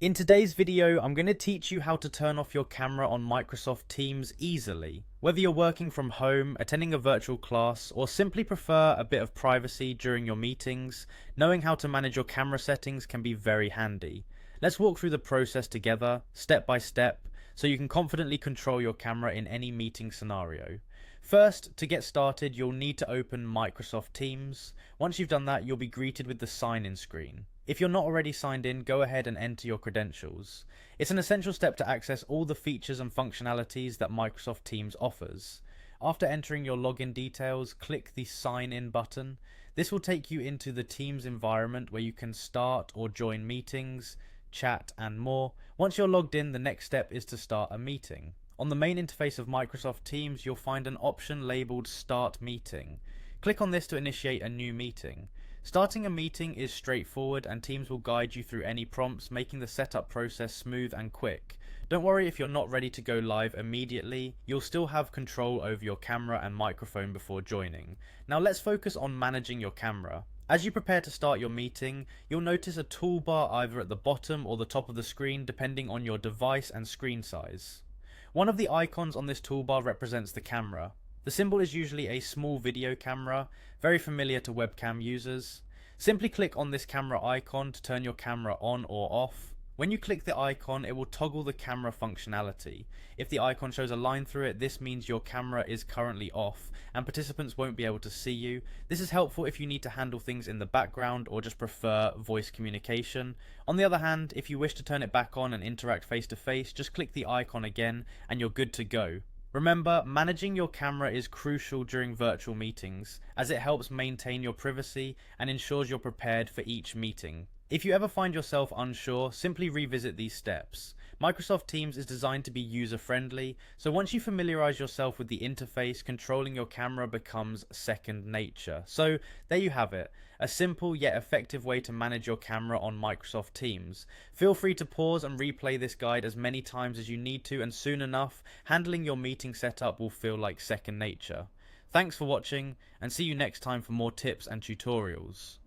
In today's video, I'm going to teach you how to turn off your camera on Microsoft Teams easily. Whether you're working from home, attending a virtual class, or simply prefer a bit of privacy during your meetings, knowing how to manage your camera settings can be very handy. Let's walk through the process together, step by step, so you can confidently control your camera in any meeting scenario. First, to get started, you'll need to open Microsoft Teams. Once you've done that, you'll be greeted with the sign-in screen. If you're not already signed in, go ahead and enter your credentials. It's an essential step to access all the features and functionalities that Microsoft Teams offers. After entering your login details, click the Sign In button. This will take you into the Teams environment where you can start or join meetings, chat, and more. Once you're logged in, the next step is to start a meeting. On the main interface of Microsoft Teams, you'll find an option labeled Start Meeting. Click on this to initiate a new meeting. Starting a meeting is straightforward and Teams will guide you through any prompts, making the setup process smooth and quick. Don't worry if you're not ready to go live immediately, you'll still have control over your camera and microphone before joining. Now let's focus on managing your camera. As you prepare to start your meeting, you'll notice a toolbar either at the bottom or the top of the screen depending on your device and screen size. One of the icons on this toolbar represents the camera. The symbol is usually a small video camera, very familiar to webcam users. Simply click on this camera icon to turn your camera on or off. When you click the icon, it will toggle the camera functionality. If the icon shows a line through it, this means your camera is currently off and participants won't be able to see you. This is helpful if you need to handle things in the background or just prefer voice communication. On the other hand, if you wish to turn it back on and interact face to face, just click the icon again and you're good to go. Remember, managing your camera is crucial during virtual meetings, as it helps maintain your privacy and ensures you're prepared for each meeting. If you ever find yourself unsure, simply revisit these steps. Microsoft Teams is designed to be user-friendly, so once you familiarize yourself with the interface, controlling your camera becomes second nature. So there you have it, a simple yet effective way to manage your camera on Microsoft Teams. Feel free to pause and replay this guide as many times as you need to, and soon enough, handling your meeting setup will feel like second nature. Thanks for watching, and see you next time for more tips and tutorials.